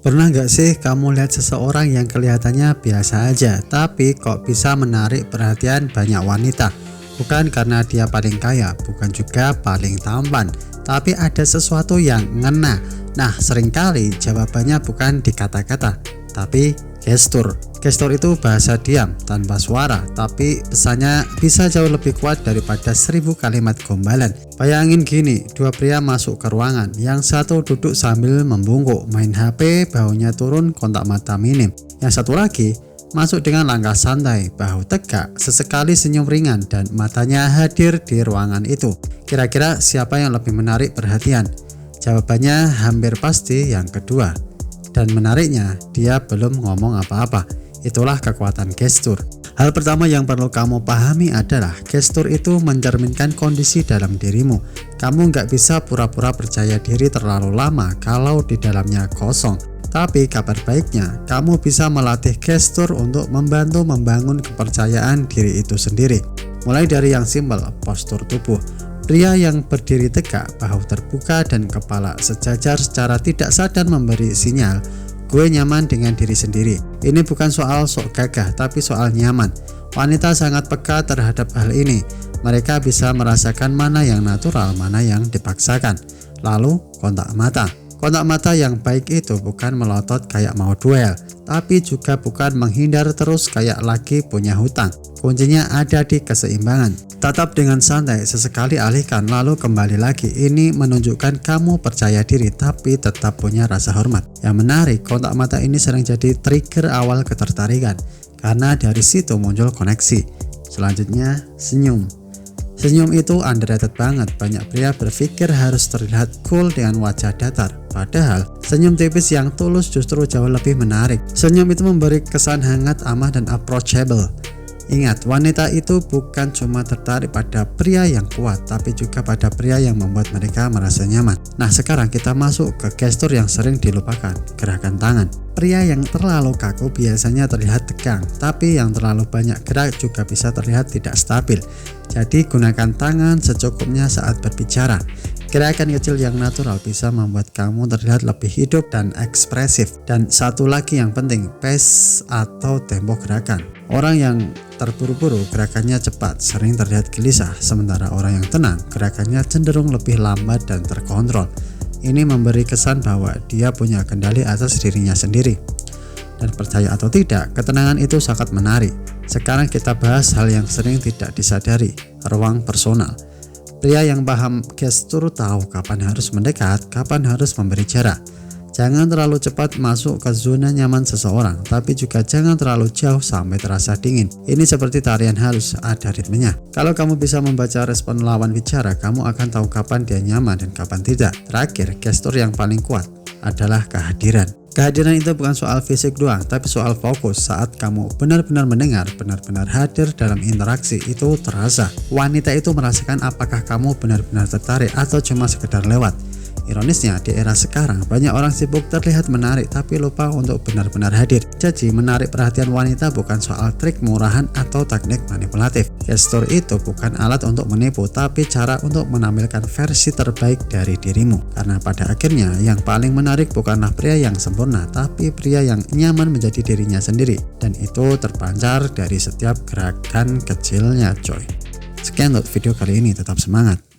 Pernah nggak sih kamu lihat seseorang yang kelihatannya biasa aja, tapi kok bisa menarik perhatian banyak wanita? Bukan karena dia paling kaya, bukan juga paling tampan, tapi ada sesuatu yang ngena. Nah, seringkali jawabannya bukan di kata-kata, tapi gestur. Gestur itu bahasa diam tanpa suara, tapi pesannya bisa jauh lebih kuat daripada 1000 kalimat gombalan. Bayangin gini, dua pria masuk ke ruangan, yang satu duduk sambil membungkuk, main HP, baunya turun, kontak mata minim. Yang satu lagi masuk dengan langkah santai, bahu tegak, sesekali senyum ringan, dan matanya hadir di ruangan itu. Kira-kira siapa yang lebih menarik perhatian? Jawabannya hampir pasti yang kedua. Dan menariknya, dia belum ngomong apa-apa. Itulah kekuatan gestur. Hal pertama yang perlu kamu pahami adalah gestur itu mencerminkan kondisi dalam dirimu. Kamu nggak bisa pura-pura percaya diri terlalu lama kalau di dalamnya kosong. Tapi kabar baiknya, kamu bisa melatih gestur untuk membantu membangun kepercayaan diri itu sendiri. Mulai dari yang simpel, postur tubuh. Pria yang berdiri tegak, bahu terbuka, dan kepala sejajar secara tidak sadar memberi sinyal, gue nyaman dengan diri sendiri. Ini bukan soal sok gagah, tapi soal nyaman. Wanita sangat peka terhadap hal ini. Mereka bisa merasakan mana yang natural, mana yang dipaksakan. Lalu, kontak mata. Kontak mata yang baik itu bukan melotot kayak mau duel, tapi juga bukan menghindar terus kayak lagi punya hutang. Kuncinya ada di keseimbangan. Tatap dengan santai, sesekali alihkan lalu kembali lagi. Ini menunjukkan kamu percaya diri tapi tetap punya rasa hormat. Yang menarik, kontak mata ini sering jadi trigger awal ketertarikan, karena dari situ muncul koneksi. Selanjutnya, senyum. Senyum itu underrated banget. Banyak pria berpikir harus terlihat cool dengan wajah datar. Padahal, senyum tipis yang tulus justru jauh lebih menarik. Senyum itu memberi kesan hangat, amah, dan approachable. Ingat, wanita itu bukan cuma tertarik pada pria yang kuat, tapi juga pada pria yang membuat mereka merasa nyaman. Nah, sekarang kita masuk ke gestur yang sering dilupakan, gerakan tangan. Pria yang terlalu kaku biasanya terlihat tegang, tapi yang terlalu banyak gerak juga bisa terlihat tidak stabil. Jadi, gunakan tangan secukupnya saat berbicara. Gerakan kecil yang natural bisa membuat kamu terlihat lebih hidup dan ekspresif. Dan satu lagi yang penting, pace atau tempo gerakan. Orang yang terburu-buru gerakannya cepat, sering terlihat gelisah, sementara orang yang tenang gerakannya cenderung lebih lambat dan terkontrol. Ini memberi kesan bahwa dia punya kendali atas dirinya sendiri. Dan percaya atau tidak, ketenangan itu sangat menarik. Sekarang kita bahas hal yang sering tidak disadari, ruang personal. Pria yang paham gestur tahu kapan harus mendekat, kapan harus memberi jarak. Jangan terlalu cepat masuk ke zona nyaman seseorang, tapi juga jangan terlalu jauh sampai terasa dingin. Ini seperti tarian halus, ada ritmenya. Kalau kamu bisa membaca respon lawan bicara, kamu akan tahu kapan dia nyaman dan kapan tidak. Terakhir, gestur yang paling kuat adalah kehadiran. Kehadiran itu bukan soal fisik doang, tapi soal fokus. Saat kamu benar-benar mendengar, benar-benar hadir dalam interaksi, itu terasa. Wanita itu merasakan apakah kamu benar-benar tertarik atau cuma sekedar lewat. Ironisnya, di era sekarang banyak orang sibuk terlihat menarik tapi lupa untuk benar-benar hadir. Jadi, menarik perhatian wanita bukan soal trik murahan atau teknik manipulatif. Gestur itu bukan alat untuk menipu, tapi cara untuk menampilkan versi terbaik dari dirimu. Karena pada akhirnya yang paling menarik bukanlah pria yang sempurna, tapi pria yang nyaman menjadi dirinya sendiri. Dan itu terpancar dari setiap gerakan kecilnya, coy. Sekian untuk video kali ini, tetap semangat.